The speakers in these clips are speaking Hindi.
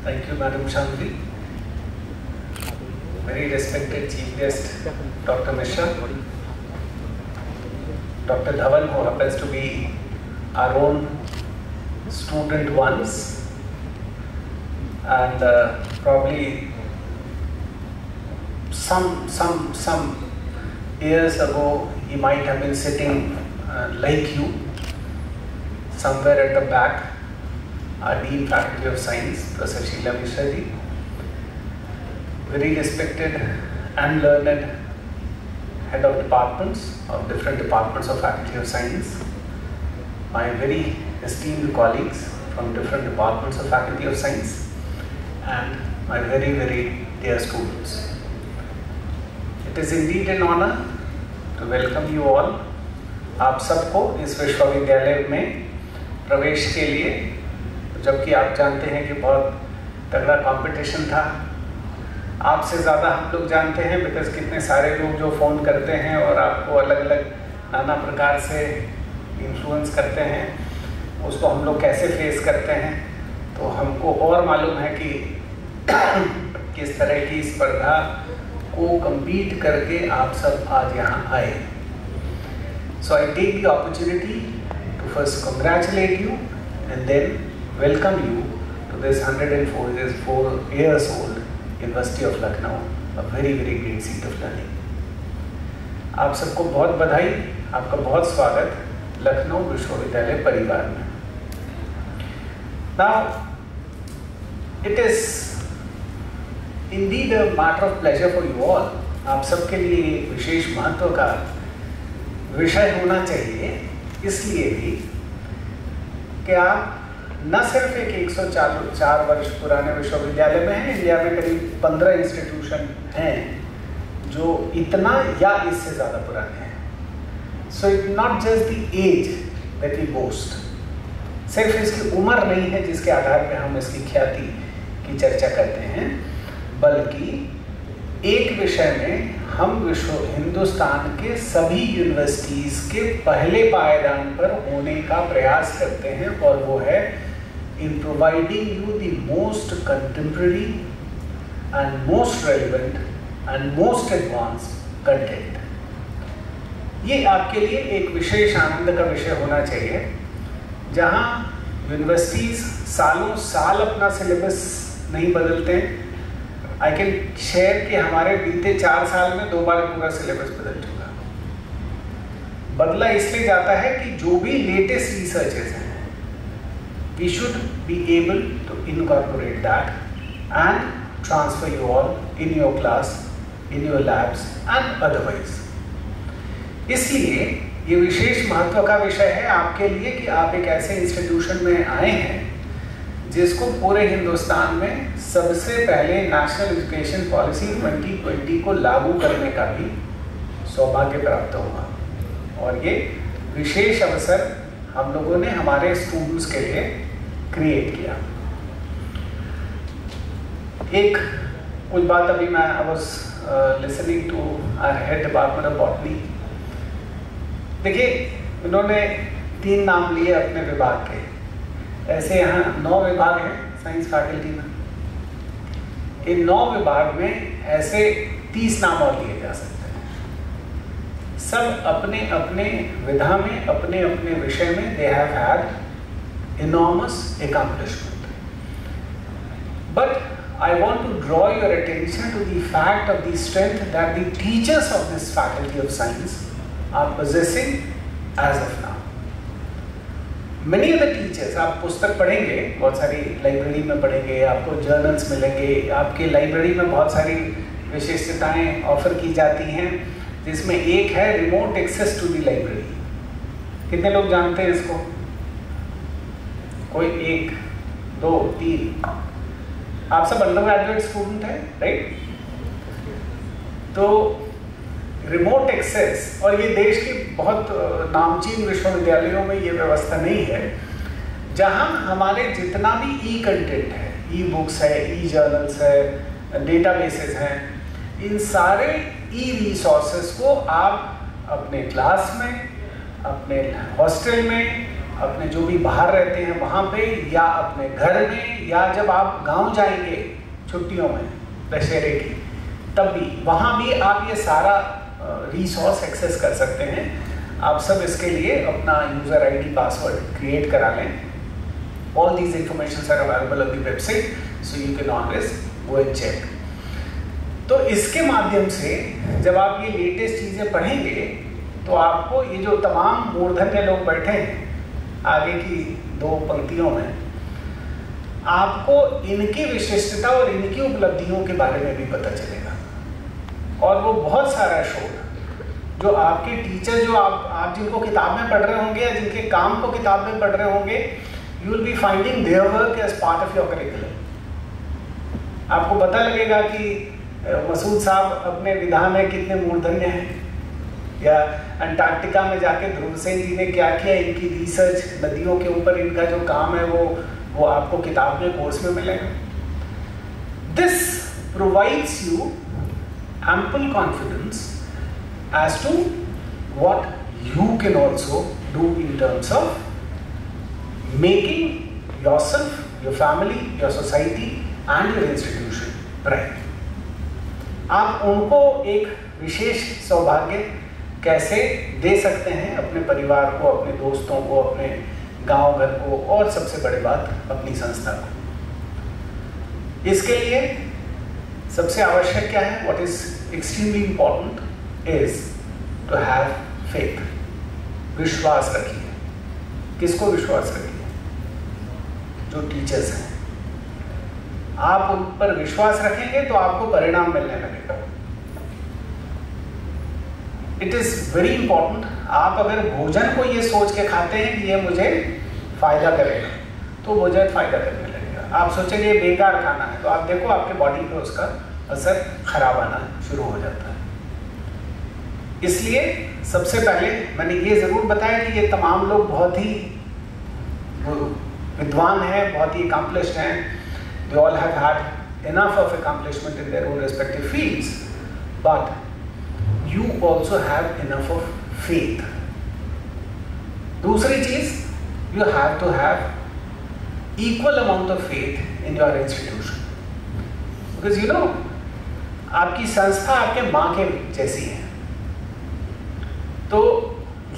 Thank you, Madam Chandri. Very respected Chief Guest, Dr. Mishra, Dr. Dhawan, who happens to be our own student once, and probably some years ago he might have been sitting like you somewhere at the back, our Dean Faculty of Science, Professor Sheila Mishra ji, very respected and learned head of departments of different departments of Faculty of Science, my very esteemed colleagues from different departments of Faculty of Science, and my very, very dear students. It is indeed an honor to welcome you all. आप सबको इस विश्वविद्यालय में प्रवेश के लिए, जबकि आप जानते हैं कि बहुत तगड़ा कंपटीशन था, आपसे ज़्यादा हम लोग जानते हैं बिकॉज कितने सारे लोग जो फ़ोन करते हैं और आपको अलग अलग नाना प्रकार से इन्फ्लुएंस करते हैं, उसको हम लोग कैसे फेस करते हैं, तो हमको और मालूम है कि किस तरह की स्पर्धा को कम्पीट करके आप सब आज यहाँ आए. So I take the opportunity to first congratulate you and then welcome you to this 104 years old University of Lucknow, a very, very great seat of learning. आप सबको बहुत बधाई, आपका बहुत स्वागत लखनऊ विश्वविद्यालय परिवार में. Now, it is indeed a matter of pleasure for you all. आप सबके लिए विशेष महत्व का विषय होना चाहिए, इसलिए भी कि आप न सिर्फ एक 104 वर्ष पुराने विश्वविद्यालय में हैं, इंडिया में करीब 15 इंस्टीट्यूशन हैं जो इतना या इससे ज़्यादा पुराने हैं. So it not just the age that we boast, सिर्फ इसकी उम्र नहीं है जिसके आधार पर हम इसकी ख्याति की चर्चा करते हैं, बल्कि एक विषय में हम हिंदुस्तान के सभी यूनिवर्सिटीज़ के पहले पायदान पर होने का प्रयास करते हैं, और वो है in providing you the most contemporary and most relevant and most advanced content. ये आपके लिए एक विशेष आनंद का विषय होना चाहिए, जहाँ यूनिवर्सिटीज़ सालों साल अपना सिलेबस नहीं बदलते हैं. आई कैन शेयर कि हमारे बीते 4 साल में 2 बार पूरा सिलेबस बदल चुका. बदला इसलिए जाता है कि जो भी लेटेस्ट रिसर्चेस हैं, we should be able to incorporate that and transfer you all in your class, in your labs and otherwise. इसलिए ये विशेष महत्व का विषय है आपके लिए कि आप एक ऐसे इंस्टीट्यूशन में आए हैं जिसको पूरे हिंदुस्तान में सबसे पहले नेशनल एजुकेशन पॉलिसी 2020 को लागू करने का भी सौभाग्य प्राप्त हुआ, और ये विशेष अवसर हम लोगों ने हमारे स्टूडेंट्स के लिए क्रिएट किया. एक कुछ बात अभी मैं I was listening to our head department of botany. देखिए, उन्होंने 3 नाम लिए अपने विभाग के. ऐसे यहाँ 9 विभाग हैं साइंस फैकल्टी में. इन 9 विभाग में ऐसे 30 नाम और लिए जा सकते हैं. सब अपने अपने विधा में, अपने अपने विषय में they have had enormous accomplishment. But I want to draw your attention to the fact of the strength that the teachers of this Faculty of Science are possessing as of now. Many of the teachers, आप पुस्तक पढ़ेंगे, बहुत सारी लाइब्रेरी में पढ़ेंगे, आपको जर्नल्स मिलेंगे, आपके लाइब्रेरी में बहुत सारी विशिष्टताएं ऑफर की जाती हैं, जिसमें एक है remote access to the library. कितने लोग जानते हैं इसको? कोई 1, 2, 3. आप सब अंडर ग्रेजुएट स्टूडेंट हैं, राइट? तो रिमोट एक्सेस, और ये देश के बहुत नामचीन विश्वविद्यालयों में ये व्यवस्था नहीं है, जहाँ हमारे जितना भी ई कंटेंट है, ई बुक्स है, ई जर्नल्स है, डेटाबेसेस हैं, इन सारे ई रिसोर्सेस को आप अपने क्लास में, अपने हॉस्टल में, अपने जो भी बाहर रहते हैं वहाँ पे, या अपने घर में, या जब आप गांव जाएंगे छुट्टियों में दशहरे की, तब भी वहाँ भी आप ये सारा रिसोर्स एक्सेस कर सकते हैं। आप सब इसके लिए अपना यूज़र आईडी पासवर्ड क्रिएट करा लें। All these information are available on the website, so you can always go and check. तो इसके माध्यम से जब आप ये लेटेस्ट चीज़ें पढ़ेंगे तो आपको ये जो तमाम मूर्धन्य लोग बैठे हैं आगे की 2 पंक्तियों में, आपको इनकी विशिष्टता और इनकी उपलब्धियों के बारे में भी पता चलेगा। और वो बहुत सारा शोध जो आपके टीचर, जो आप जिनको किताब में पढ़ रहे होंगे या जिनके काम को किताब में पढ़ रहे होंगे, you will be finding their work as part of your curriculum. आपको पता लगेगा कि मसूद साहब अपने विधा में कितने मूर्धन्य हैं, या अंटार्कटिका में जाके ध्रुव सेन जी ने क्या किया, इनकी रिसर्च, नदियों के ऊपर इनका जो काम है वो आपको किताब में, कोर्स में मिलेगा। This provides you ample confidence as to what you can also do in terms of making yourself, your family, your society and your institution bright. आप उनको एक विशेष सौभाग्य कैसे दे सकते हैं, अपने परिवार को, अपने दोस्तों को, अपने गांव घर को, और सबसे बड़ी बात अपनी संस्था को। इसके लिए सबसे आवश्यक क्या है? What is extremely important is to have faith. विश्वास रखिए। किसको विश्वास रखिए? जो टीचर्स हैं। आप उन पर विश्वास रखेंगे तो आपको परिणाम मिलने लगेगा। It is very important. आप अगर भोजन को ये सोच के खाते हैं कि ये मुझे फायदा करेगा, तो भोजन फायदा करने लगेगा। आप सोचेंगे ये बेकार खाना है, तो आप देखो आपके बॉडी पे उसका असर खराब आना शुरू हो जाता है। इसलिए सबसे पहले मैंने ये जरूर बताया कि ये तमाम लोग बहुत ही विद्वान हैं, बहुत ही अकम्पलिश्ड हैं। They all have had enough of accomplishment in their own respective fields, but you also have enough of faith. दूसरी चीज, you have to have equal amount of faith in your institution, because you know, आपकी संस्था आपके माँ के जैसी है। तो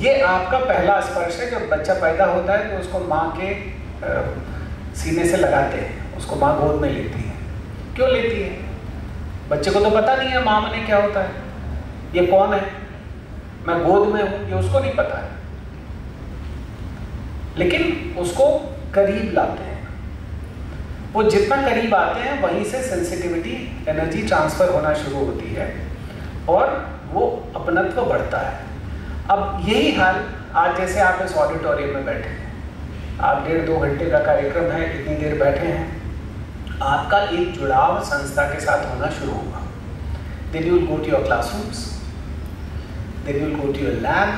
ये आपका पहला स्पर्श है। जब बच्चा पैदा होता है तो उसको माँ के सीने से लगाते हैं, उसको माँ गोद में लेती है। क्यों लेती है? बच्चे को तो पता नहीं है माँ मैंने क्या होता है, ये कौन है, मैं गोद में हूँ, ये उसको नहीं पता है। लेकिन उसको करीब लाते हैं। वो जितना करीब आते हैं वहीं से सेंसिटिविटी, एनर्जी ट्रांसफर होना शुरू होती है और वो अपनत्व बढ़ता है। अब यही हाल आज, जैसे आप इस ऑडिटोरियम में बैठे हैं, आप 1.5-2 घंटे का कार्यक्रम है, इतनी देर बैठे हैं, आपका एक जुड़ाव संस्था के साथ होना शुरू होगा। Then you will go to your classrooms, then you will go to your lab,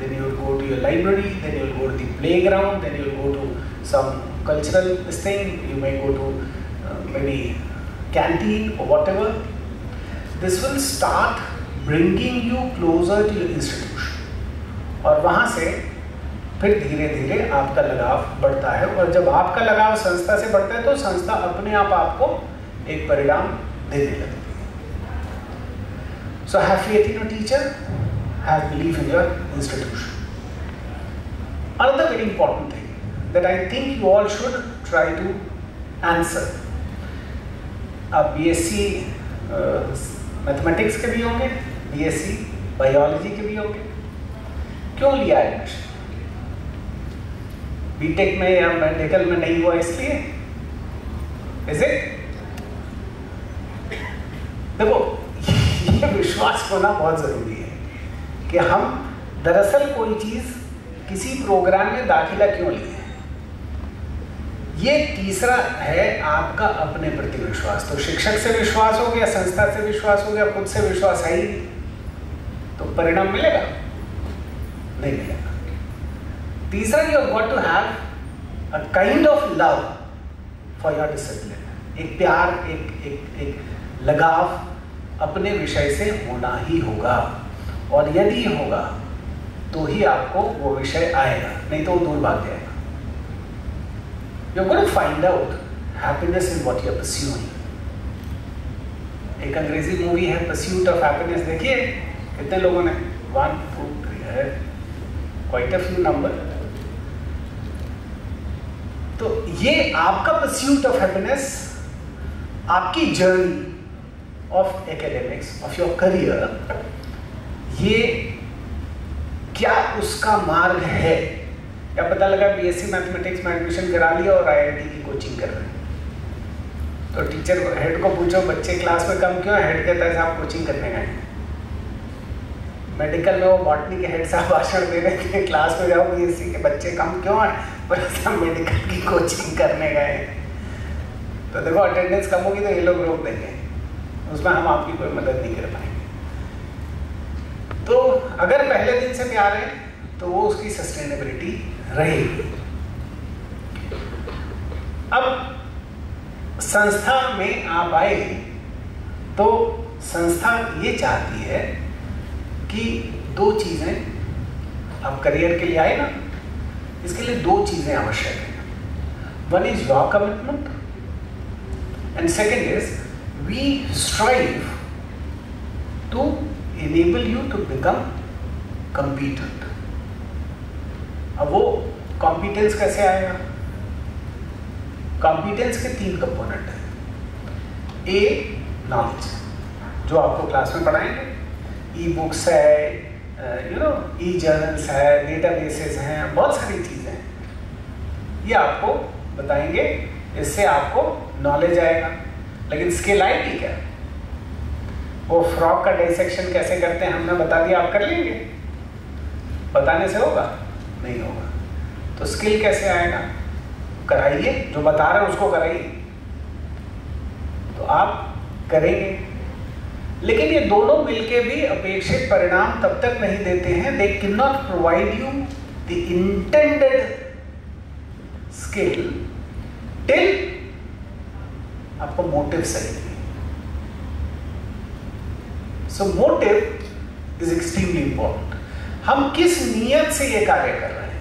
then you will go to your library, then you will go to the playground, then you will go to some cultural thing, you may go to maybe canteen or whatever. This will start bringing you closer to your institution. और वहाँ से फिर धीरे धीरे आपका लगाव बढ़ता है, और जब आपका लगाव संस्था से बढ़ता है तो संस्था अपने आप आपको एक परिणाम देने लगती है। So have faith in your teacher, have belief in your institution. Another very important thing that I think you all should try to answer. आप BSc मैथमेटिक्स के भी होंगे, BSc बायोलॉजी के भी होंगे। क्यों लिया एडमिशन? बीटेक में या मेडिकल में नहीं हुआ इसलिए? Is it? देखो, ये विश्वास होना बहुत जरूरी है कि हम दरअसल कोई चीज, किसी प्रोग्राम में दाखिला क्यों लिए। ये तीसरा है आपका अपने प्रति विश्वास। तो शिक्षक से विश्वास हो गया, संस्था से विश्वास हो गया, खुद से विश्वास है ही, तो परिणाम मिलेगा? नहीं मिलेगा। तीसरा, you have got to have a kind of love for your discipline. एक प्यार, एक लगाव अपने विषय से होना ही होगा, और यदि होगा तो ही आपको वो विषय आएगा, नहीं तो वो दूर भाग जाएगा। You're going to find out happiness in what you're pursuing. एक अंग्रेजी मूवी है Pursuit of Happiness, देखिए कितने लोगों ने? 1 2 3 है, quite a few number. तो ये आपका Pursuit of Happiness, आपकी journey of academics, of your career, ये क्या उसका मार्ग है? या पता लगा बीएससी मैथमेटिक्स में एडमिशन करा लिया और आईआईटी की कोचिंग कर रहे हैं, तो टीचर हेड को पूछो बच्चे क्लास में कम क्यों है? हेड कहता है साहब कोचिंग करने गए। मेडिकल में वो बॉटनी के हेड साहब भाषण दे रहे थे, क्लास में जाओ बीएससी के बच्चे कम क्यों है? पर सब मेडिकल की कोचिंग करने गए। तो देखो अटेंडेंस कम होगी तो ये लोग रोक देंगे, उसमें हम आपकी कोई मदद नहीं कर पाएंगे। तो अगर पहले दिन से प्यार है तो वो उसकी सस्टेनेबिलिटी रहेगी। अब संस्था में आप आए तो संस्था ये चाहती है कि 2 चीजें, आप करियर के लिए आए ना, इसके लिए 2 चीजें आवश्यक है। One is your commitment and second is we strive to enable you to become competent. अब वो कॉम्पिटेंस कैसे आएगा? कॉम्पिटेंस के 3 कंपोनेंट है। ए, नॉलेज, जो आपको क्लास में पढ़ाएंगे, ई बुक्स है, ई जर्नल्स है, डेटाबेसेस हैं, बहुत सारी चीज़ें हैं, ये आपको बताएंगे, इससे आपको नॉलेज आएगा। लेकिन स्किल आएगी क्या? वो फ्रॉक का डाइसेक्शन कैसे करते हैं हमने बता दिया, आप कर लेंगे? बताने से होगा? नहीं होगा। तो स्किल कैसे आएगा? कराइए, जो बता रहे हैं उसको कराइए, तो आप करेंगे। लेकिन ये दोनों मिलके भी अपेक्षित परिणाम तब तक नहीं देते हैं, they can not provide you the intended skill till आपको मोटिव सही। So motive is extremely important. हम किस नियत से ये कार्य कर रहे हैं?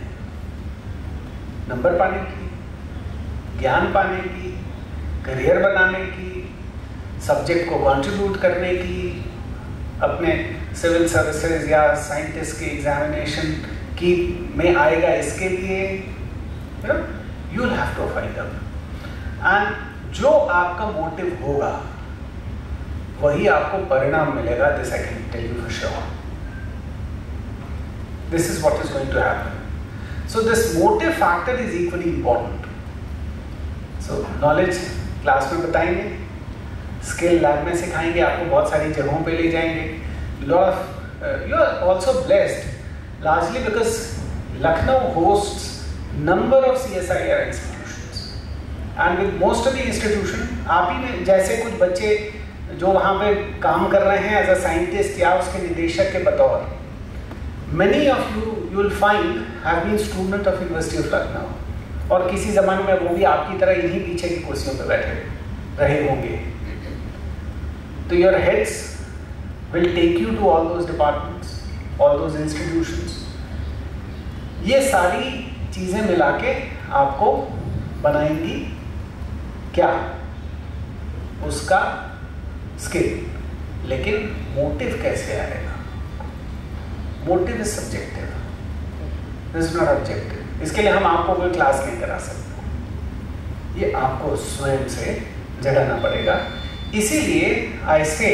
नंबर पाने की, ज्ञान पाने की, करियर बनाने की, सब्जेक्ट को कंट्रीब्यूट करने की, अपने सिविल सर्विसेज या साइंटिस्ट के एग्जामिनेशन की में आएगा इसके लिए, you will have to find out. And जो आपका मोटिव होगा वही आपको परिणाम मिलेगा। This I can tell you for sure. This is what is going to happen. So this motive factor is equally important. So knowledge class में बताएंगे, स्किल लैब में सिखाएंगे, आपको बहुत सारी जगहों पे ले जाएंगे। Lot of you are also blessed largely because Lucknow hosts number of CSIR institutions, and with most of the institution आप ही में जैसे कुछ बच्चे जो वहाँ पे काम कर रहे हैं एज अ साइंटिस्ट या उसके निदेशक के बतौर, many of you will find have been student of University of Lucknow, और किसी ज़माने में वो भी आपकी तरह इन्हीं पीछे की कुर्सियों पे बैठे रहे होंगे। तो your heads will take you to all those departments, all those institutions. ये सारी चीज़ें मिला के आपको बनाएंगी क्या? उसका स्किल। लेकिन मोटिव कैसे आएगा? Motive is subjective, this is not objective. इसके लिए हम आपको कोई क्लास नहीं करा सकते, ये आपको स्वयं से जगाना पड़ेगा। इसीलिए I say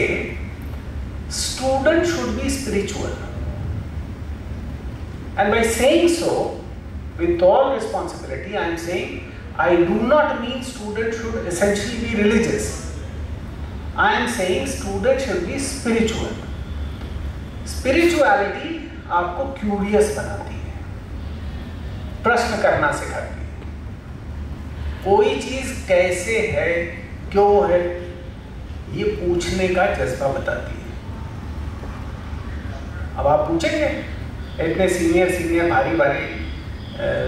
student should be spiritual, and by saying so with all responsibility I am saying I do not mean student should essentially be religious. I am saying student should be spiritual. Spirituality आपको क्यूरियस बनाती है, प्रश्न करना सिखाती है, कोई चीज कैसे है, क्यों है, ये पूछने का जज्बा बताती है। अब आप पूछेंगे, इतने सीनियर भारी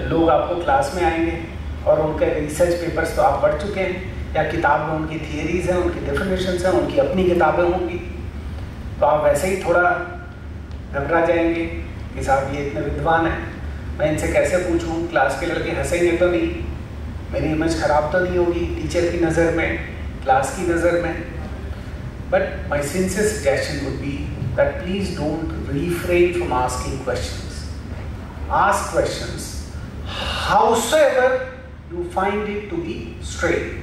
लोग आपको क्लास में आएंगे और उनके रिसर्च पेपर्स तो आप पढ़ चुके हैं, या किताब में उनकी थियरीज हैं, उनकी डेफिनेशंस हैं, उनकी अपनी किताबें होंगी, तो आप वैसे ही थोड़ा घबरा जाएंगे कि साहब ये इतने विद्वान हैं, मैं इनसे कैसे पूछूं, क्लास के लड़के हंसेंगे तो नहीं, मेरी इमेज खराब तो नहीं होगी टीचर की नज़र में, क्लास की नज़र में। But my sincere suggestion would be that please don't refrain from asking questions. Ask questions howsoever you find it to be straight.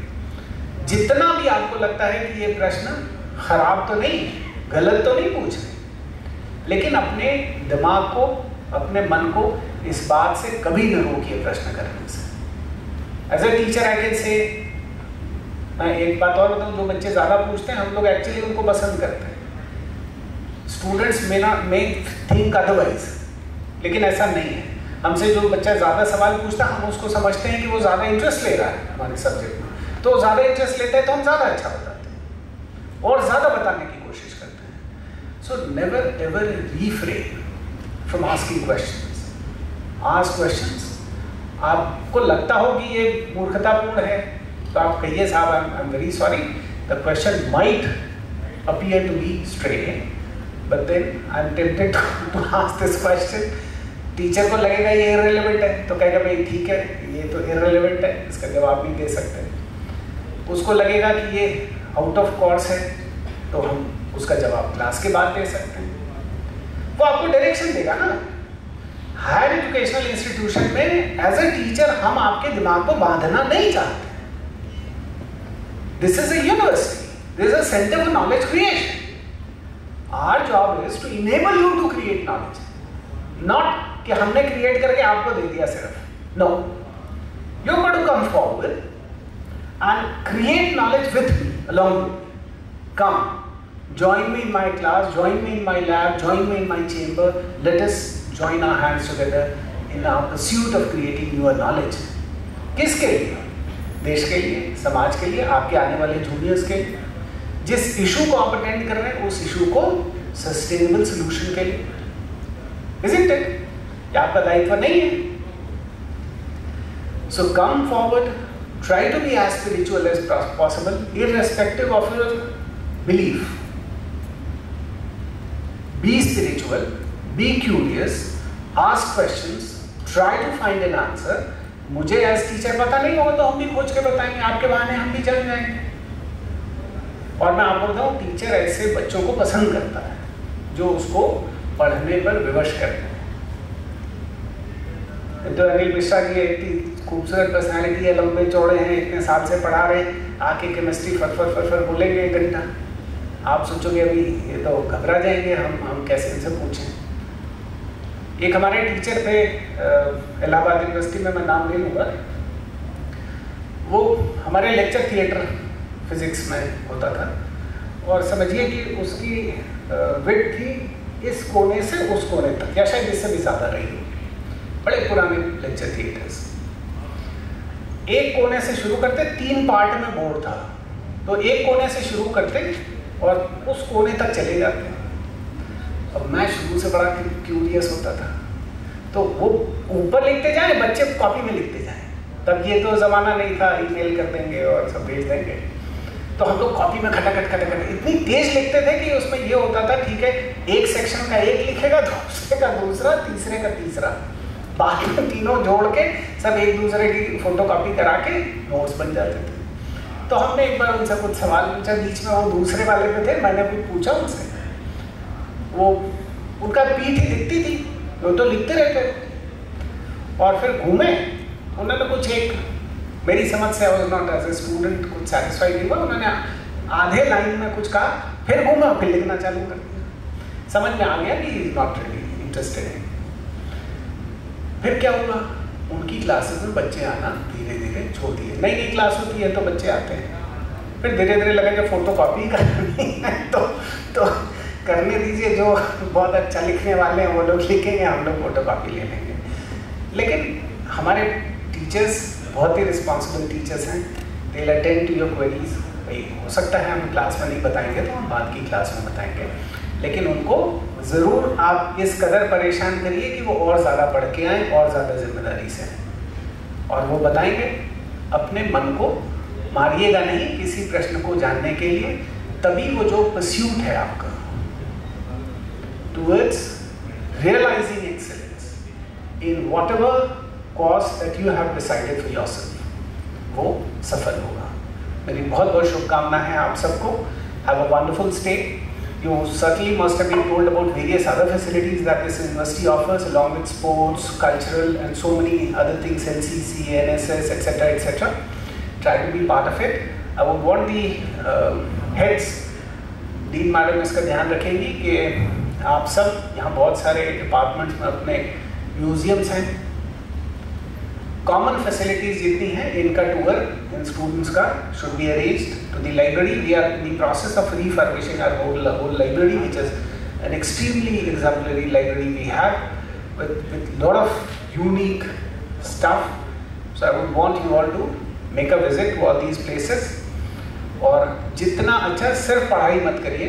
जितना भी आपको लगता है कि ये प्रश्न खराब तो नहीं, गलत तो नहीं पूछ रहे, लेकिन अपने दिमाग को, अपने मन को इस बात से कभी न रोकिए प्रश्न करने से। As a teacher I can say, मैं एक बात और बताऊं, जो बच्चे ज़्यादा पूछते हैं हम लोग एक्चुअली उनको पसंद करते हैं। स्टूडेंट्स मे थिंक अदरवाइज, लेकिन ऐसा नहीं है। हमसे जो बच्चा ज़्यादा सवाल पूछता है हम उसको समझते हैं कि वो ज़्यादा इंटरेस्ट ले रहा है हमारे सब्जेक्ट में, तो ज़्यादा इंटरेस्ट लेता है तो हम ज़्यादा अच्छा बताते हैं और ज़्यादा बताने की कोशिश करते हैं। So never ever refrain from asking questions. Ask questions. आपको लगता हो कि ये मूर्खतापूर्ण है तो आप कहिए साहब I am very sorry, the question might appear to be straight, but then I'm tempted to ask this question. Teacher को लगेगा ये irrelevant है तो कहेगा भाई ठीक है ये तो irrelevant है, इसका जवाब नहीं दे सकते। उसको लगेगा कि ये आउट ऑफ कोर्स है तो हम उसका जवाब क्लास के बाद दे सकते हैं। वो आपको डायरेक्शन देगा ना। हायर एजुकेशनल इंस्टीट्यूशन में एज अ टीचर हम आपके दिमाग को बांधना नहीं चाहते। This is a university, this is a centre for knowledge creation. Our job is to enable you to create knowledge, not कि हमने create करके आपको दे दिया सिर्फ। No, you're going to come forward and create knowledge with me, along with me. Come, join me in my class, join me in my lab, join me in my chamber. Let us join our hands together in our pursuit of creating your knowledge. किसके लिए? देश के लिए, समाज के लिए, आपके आने वाले जूनियर्स के लिए। जिस इशू को आप अटेंड कर रहे हैं उस इशू को सस्टेनेबल सोल्यूशन के लिए। Isn't it? क्या आपका दायित्व नहीं है? So come forward, try to be as spiritual as possible, irrespective of your belief. Be spiritual, be curious, ask questions, try to find an answer. मुझे एज टीचर पता नहीं होगा तो हम भी खोज के बताएंगे, आपके बहाने हम भी जान जाएंगे। और मैं आपको बताऊँ टीचर ऐसे बच्चों को पसंद करता है जो उसको पढ़ने पर विवश करते हैं। तो अनिल मिश्रा की इतनी खूबसूरत पर्सनालिटी है, लंबे चौड़े हैं, इतने साल से पढ़ा रहे हैं, आके केमिस्ट्री फट बोलेंगे 1 घंटा। आप सोचोगे अभी ये तो घबरा जाएंगे, हम कैसे इनसे पूछें। एक हमारे टीचर थे इलाहाबाद यूनिवर्सिटी में, मैं नाम ले लूँगा, वो हमारे लेक्चर थिएटर फिजिक्स में होता था और समझिए कि उसकी विड्थ थी इस कोने से उस कोने तक, या शायद इससे भी ज़्यादा रही होगी। बड़े पुराने लेक्चर थिएटर्स। एक कोने से शुरू करते, 3 पार्ट में बोर्ड था, तो एक कोने से शुरू करते और उस कोने तक चले जाते। अब मैं शुरू से बड़ा क्यूरियस होता था, तो वो ऊपर लिखते जाए, बच्चे कॉपी में लिखते जाए। तब ये तो ज़माना नहीं था, ईमेल कर देंगे और सब भेज देंगे, तो हम लोग कॉपी में खटाखट इतनी तेज लिखते थे कि उसमें ये होता था ठीक है एक सेक्शन का एक लिखेगा, दूसरे का दूसरा, तीसरे का तीसरा, बाकी में तीनों जोड़ के सब एक दूसरे की फोटोकॉपी करा के नोट्स बन जाते थे। तो हमने एक बार उनसे कुछ सवाल पूछा, बीच में वो दूसरे वाले पे थे, मैंने कुछ पूछा उनसे, वो उनका पीठ ही दिखती थी, वो तो लिखते रहते। और फिर घूमे, उन्होंने कुछ एक, मेरी समझ से I was not as a student कुछ सेटिस्फाइड नहीं हुआ, उन्होंने आधे लाइन में कुछ कहा, फिर घूमा, फिर लिखना चालू कर दिया। समझ में आ गया कि he is not really interested है। फिर क्या हुआ, उनकी क्लासेस में बच्चे आना धीरे धीरे छोड़ दिए। नई नई क्लास होती है तो बच्चे आते हैं, फिर धीरे धीरे लगा कि फोटो कॉपी करनी है तो करने दीजिए, जो बहुत अच्छा लिखने वाले हैं वो लोग लिखेंगे, हम लोग फोटो कॉपी ले लेंगे। लेकिन हमारे टीचर्स बहुत ही रिस्पॉन्सिबल टीचर्स हैं, they will attend to your queries. भाई हो सकता है हम क्लास में नहीं बताएंगे तो हम बाद की क्लास में बताएंगे, लेकिन उनको ज़रूर आप इस कदर परेशान करिए कि वो और ज़्यादा पढ़ के आएँ और ज़्यादा जिम्मेदारी से आएँ, और वो बताएंगे। अपने मन को मारिएगा नहीं किसी प्रश्न को जानने के लिए, तभी वो जो परस्यूट है आपका towards realizing excellence in whatever course that you have decided for yourself, वो सफल होगा। मेरी बहुत बहुत शुभकामनाएं हैं आप सबको। Have a wonderful stay. You certainly must have been told about various other facilities that this university offers, along with sports, cultural, and so many other things, NCC, NSS, etc., etc. Try to be part of it. I would want the heads, dean madam इसका ध्यान रखेंगी कि आप सब यहाँ बहुत सारे डिपार्टमेंट्स में अपने म्यूजियम्स हैं, कॉमन फैसिलिटीज जितनी हैं, इनका टूर इन स्टूडेंट्स का should be arranged to the library. We are in the process of refurbishing our whole library, which is an extremely exemplary library we have with lot of unique stuff. So I would want you all to make a visit to all these places. और जितना अच्छा, सिर्फ पढ़ाई मत करिए,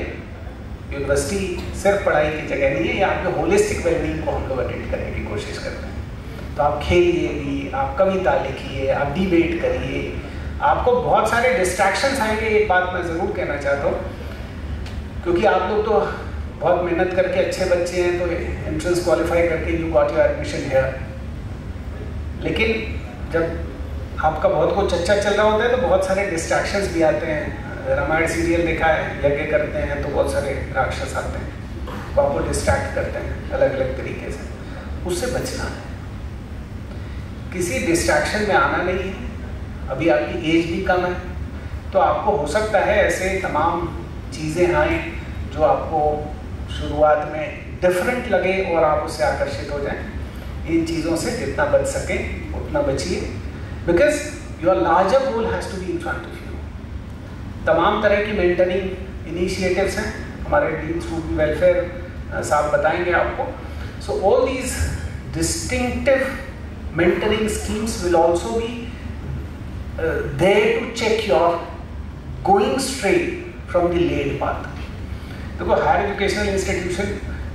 यूनिवर्सिटी सिर्फ पढ़ाई की जगह नहीं है, यहाँ पे होलिस्टिक वेलबींग को हम लोग अटेंड करने की कोशिश करते हैं. तो आप खेलिए भी, आप कविता लिखिए, आप डिबेट करिए, आपको बहुत सारे डिस्ट्रैक्शंस आएंगे. एक बात मैं ज़रूर कहना चाहता हूँ, क्योंकि आप लोग तो बहुत मेहनत करके अच्छे बच्चे हैं, तो एंट्रेंस क्वालिफाई करके you got your admission here. लेकिन जब आपका बहुत कुछ अच्छा चल रहा होता है तो बहुत सारे डिस्ट्रैक्शंस भी आते हैं. रामायण सीरियल देखा है, यज्ञ करते हैं तो बहुत सारे राक्षस आते हैं, तो आपको डिस्ट्रैक्ट करते हैं अलग अलग तरीके से. उससे बचना है, किसी डिस्ट्रैक्शन में आना नहीं है. अभी आपकी एज भी कम है, तो आपको हो सकता है ऐसे तमाम चीज़ें आए जो आपको शुरुआत में डिफरेंट लगे और आप उससे आकर्षित हो जाएं. इन चीज़ों से जितना बच सकें उतना बचिए, because your larger goal has to be in front of you. तमाम तरह की मेंटरिंग इनिशिएटिव्स हैं, हमारे डीन स्टूडेंट वेलफेयर साहब बताएंगे आपको. So all these distinctive mentoring schemes will also be there to check your going straight from the laid path. देखो, हायर एजुकेशनल इंस्टीट्यूशन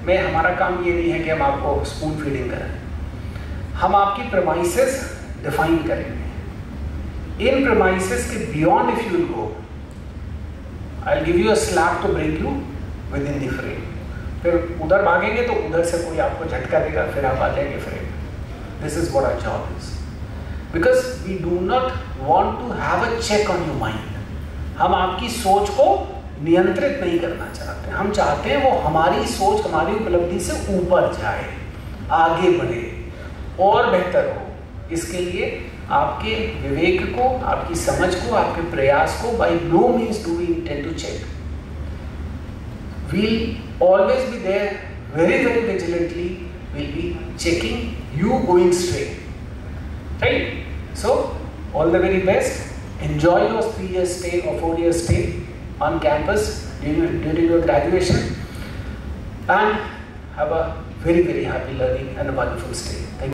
में हमारा काम ये नहीं है कि हम आपको स्पून फीडिंग करें. हम आपकी प्रेमाइसेस डिफाइन करेंगे. इन प्रेमाइसेस के beyond if you go, I will give you a slap to bring you within the frame. फिर उधर भागेंगे तो उधर से कोई आपको झटका देगा, फिर आप आ जाएंगे frame. This is what our job is, because we do not want to have a check on your mind. हम आपकी सोच को नियंत्रित नहीं करना चाहते. हम चाहते हैं वो हमारी सोच हमारी उपलब्धि से ऊपर जाए, आगे बढ़े और बेहतर हो. इसके लिए आपके विवेक को, आपकी समझ को, आपके प्रयास को by no means do we intend to check. We'll always be there very very vigilantly. We'll be checking you going straight, right? So all the very best. Enjoy your 3-year stay or 4-year stay on campus during your graduation, and have a very very happy learning and a wonderful stay. Thank you.